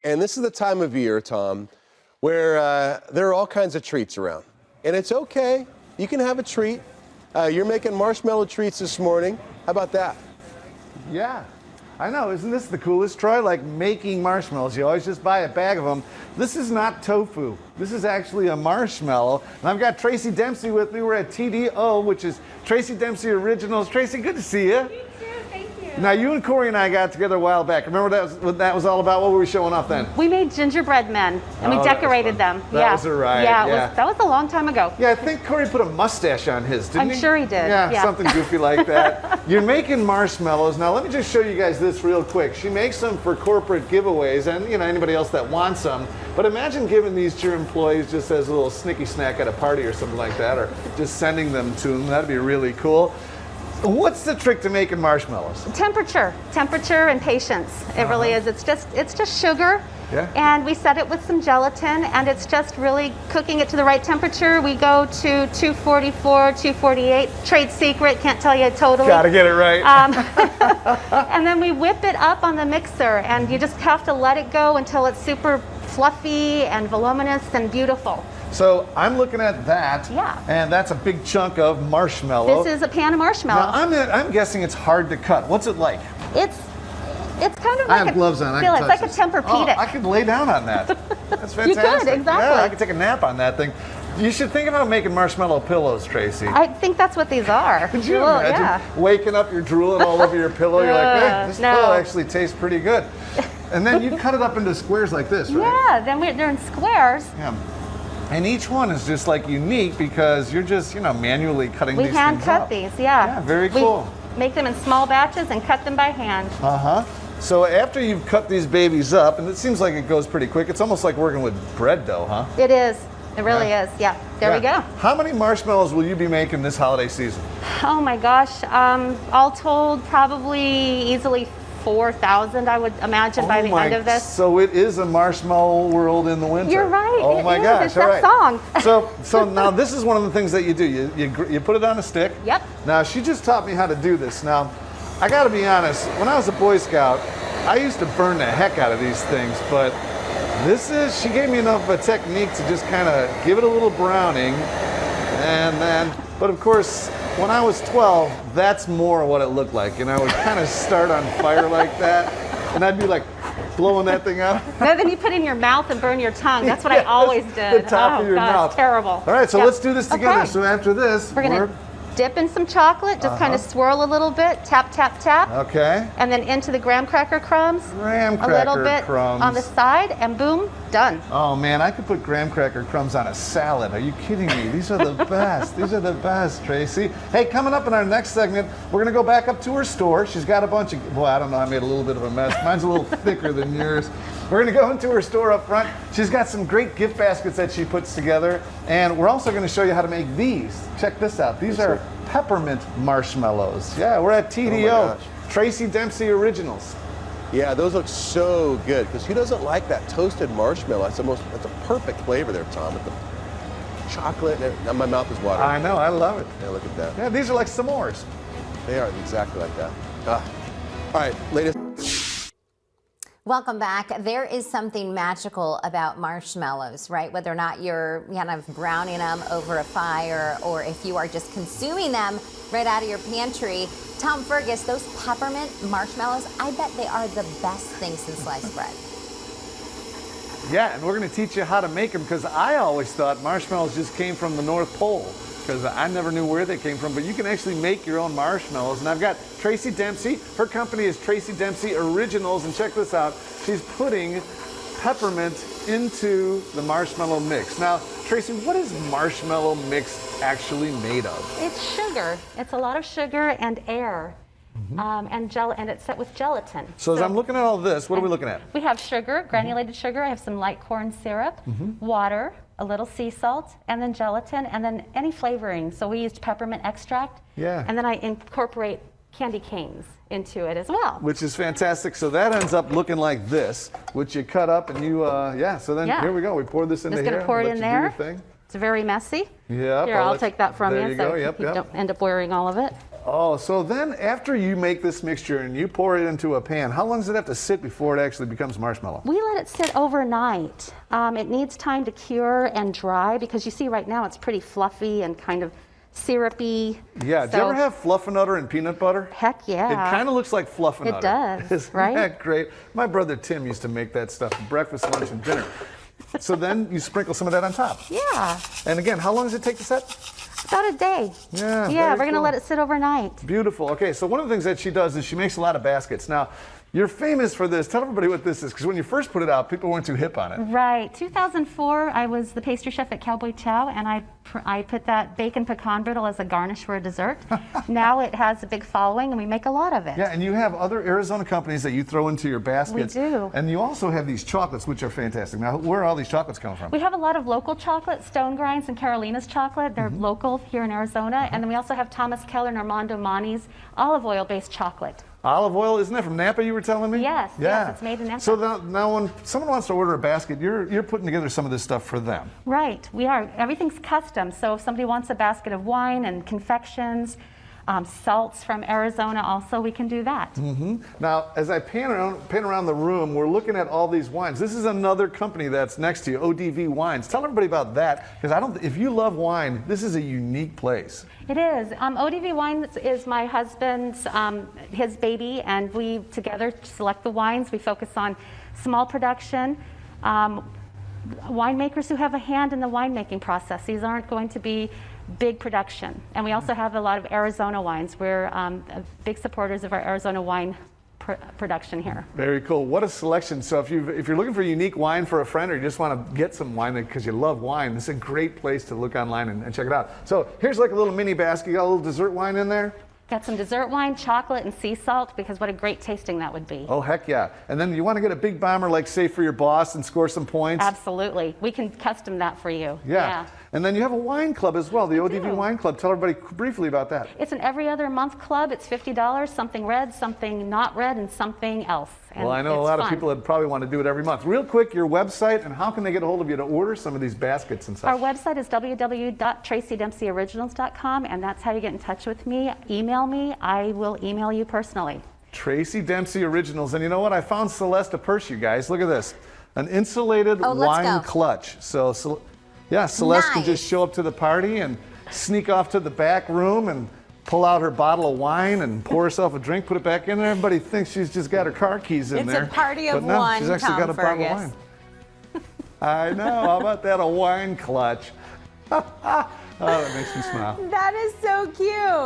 And this is the time of year, Tom, where there are all kinds of treats around. And it's okay. You can have a treat. You're making marshmallow treats this morning. How about that? Yeah. I know, isn't this the coolest, Troy? Like making marshmallows. You always just buy a bag of them. This is not tofu. This is actually a marshmallow. And I've got Tracy Dempsey with me. We're at TDO, which is Tracy Dempsey Originals. Tracy, good to see you. You too, thank you. Now, you and Corey and I got together a while back. Remember what that was all about? What were we showing off then? We made gingerbread men, and we decorated them. That was a ride. Yeah, that was a long time ago. Yeah, I think Corey put a mustache on his, didn't he? I'm sure he did. Yeah, something goofy like that. You're making marshmallows. Now, let me just show you guys this real quick. She makes them for corporate giveaways and, anybody else that wants them. But imagine giving these to your employees just as a little snicky snack at a party or something like that, or just sending them to them. That'd be really cool. What's the trick to making marshmallows? Temperature and patience. It really is. It's just sugar. Yeah. And we set it with some gelatin, and it's just really cooking it to the right temperature. We go to 244, 248. Trade secret, can't tell you totally. Gotta get it right. And then we whip it up on the mixer, and you just have to let it go until it's super fluffy and voluminous and beautiful. So I'm looking at that, and that's a big chunk of marshmallow. This is a pan of marshmallow. Now I'm guessing it's hard to cut. What's it like? It's kind of like I have gloves on. It's like a Tempur-Pedic. Oh, I could lay down on that. That's fantastic. You could, exactly. Yeah, I could take a nap on that thing. You should think about making marshmallow pillows, Tracy. I think that's what these are. Could you imagine waking up, you're drooling all over your pillow? You're like, hey, this pillow actually tastes pretty good. And then you cut it up into squares like this, right? Yeah, then they're in squares. Yeah. And each one is just like unique because you're just, manually cutting these things up. We hand cut these, Yeah, very cool. We make them in small batches and cut them by hand. So after you've cut these babies up, and it seems like it goes pretty quick, it's almost like working with bread dough, huh? It is. It really is. Yeah. There we go. How many marshmallows will you be making this holiday season? Oh my gosh. All told, probably easily 4,000, I would imagine, by the end of this. So it is a marshmallow world in the winter. You're right. Oh my gosh. It's that song. So now this is one of the things that you do. You put it on a stick. Yep. Now she just taught me how to do this. Now, I got to be honest. When I was a Boy Scout, I used to burn the heck out of these things, but she gave me enough of a technique to just kind of give it a little browning, but of course, when I was 12, that's more what it looked like, and I would kind of start on fire like that, and I'd be like blowing that thing out. No, then you put it in your mouth and burn your tongue. That's what I always did. The top of your mouth. It's terrible. All right, so let's do this together. Okay. So after this, we're gonna dip in some chocolate, just kind of swirl a little bit, tap, tap, tap. Okay. And then into the graham cracker crumbs. A little bit on the side, and boom, done. Oh man, I could put graham cracker crumbs on a salad. Are you kidding me? These are the best. These are the best, Tracy. Hey, coming up in our next segment, we're gonna go back up to her store. She's got a bunch of, I don't know, I made a little bit of a mess. Mine's a little thicker than yours. We're gonna go into her store up front. She's got some great gift baskets that she puts together. And we're also gonna show you how to make these. Check this out. These are peppermint marshmallows. Yeah, we're at TDO, Tracy Dempsey Originals. Yeah, those look so good, because who doesn't like that toasted marshmallow? That's a perfect flavor there, Tom, with the chocolate, and my mouth is watering. I know, I love it. Yeah, look at that. Yeah, these are like s'mores. They are exactly like that. All right, latest. Welcome back. There is something magical about marshmallows, right? Whether or not you're kind of browning them over a fire or if you are just consuming them right out of your pantry. Tom Fergus, those peppermint marshmallows, I bet they are the best thing since sliced bread. Yeah, and we're going to teach you how to make them because I always thought marshmallows just came from the North Pole because I never knew where they came from, but you can actually make your own marshmallows. And I've got Tracy Dempsey. Her company is Tracy Dempsey Originals, and check this out. She's putting peppermint into the marshmallow mix. Now, Tracy, what is marshmallow mix actually made of? It's sugar. It's a lot of sugar and air. And it's set with gelatin. So as I'm looking at all this, what are we looking at? We have sugar, granulated sugar. I have some light corn syrup, water, a little sea salt, and then gelatin, and then any flavoring. So we used peppermint extract. Yeah. And then I incorporate candy canes into it as well. Which is fantastic. So that ends up looking like this, which you cut up and you, so then here we go. We pour this into here. Just going to pour it in there. It's very messy. Yeah. Here, I'll take that from you so you don't end up wearing all of it. Oh, so then after you make this mixture and you pour it into a pan, how long does it have to sit before it actually becomes marshmallow? We let it sit overnight. It needs time to cure and dry because you see right now it's pretty fluffy and kind of syrupy. Yeah, do you ever have fluffernutter and peanut butter? Heck yeah. It kind of looks like fluffernutter. It does, Isn't right? that great? My brother Tim used to make that stuff for breakfast, lunch, and dinner. So then you sprinkle some of that on top. Yeah. And again, how long does it take to set? About a day. Yeah, Yeah, we're going to cool. let it sit overnight. Beautiful. Okay, so one of the things that she does is she makes a lot of baskets. Now, you're famous for this. Tell everybody what this is, because when you first put it out, people weren't too hip on it. Right. 2004, I was the pastry chef at Cowboy Chow, and I put that bacon pecan brittle as a garnish for a dessert. Now it has a big following, and we make a lot of it. Yeah, and you have other Arizona companies that you throw into your baskets. We do. And you also have these chocolates, which are fantastic. Now, where are all these chocolates coming from? We have a lot of local chocolate, Stone Grinds and Carolina's chocolate. They're local here in Arizona. And then we also have Thomas Keller and Armando Mani's olive oil-based chocolate. Olive oil, isn't that from Napa you were telling me? Yes, yes, it's made in Napa. So now when someone wants to order a basket, you're putting together some of this stuff for them. Right, we are. Everything's custom. So if somebody wants a basket of wine and confections, salts from Arizona also, we can do that. Now, as I pan around the room, we're looking at all these wines. This is another company that's next to you, ODV Wines. Tell everybody about that, because if you love wine, this is a unique place. It is. ODV Wines is my husband's, his baby, and we together select the wines. We focus on small production, winemakers who have a hand in the winemaking process. These aren't going to be big production. And we also have a lot of Arizona wines. We're big supporters of our Arizona wine production here. Very cool. What a selection. So if you're looking for unique wine for a friend, or you just want to get some wine because you love wine, this is a great place to look online and check it out. So here's like a little mini basket. You got a little dessert wine in there? Got some dessert wine, chocolate, and sea salt, because what a great tasting that would be. Oh, heck yeah. And then you want to get a big bomber, like say for your boss, and score some points? Absolutely. We can custom that for you. Yeah. And then you have a wine club as well, the ODV Wine Club. Tell everybody briefly about that. It's an every other month club. It's $50, something red, something not red, and something else. And well, I know a lot of people that probably want to do it every month. Real quick, your website, and how can they get a hold of you to order some of these baskets and such? Our website is www.tracydempseyoriginals.com, and that's how you get in touch with me. Email me. I will email you personally. Tracy Dempsey Originals. And you know what? I found Celeste a purse, you guys. Look at this. An insulated wine clutch. So yeah, Celeste can just show up to the party and sneak off to the back room and pull out her bottle of wine and pour herself a drink, put it back in there. Everybody thinks she's just got her car keys in there. It's a party of but no, one, she's actually Tom got a bottle of Fergus. wine. I know. How about that? A wine clutch. Oh, that makes me smile. That is so cute.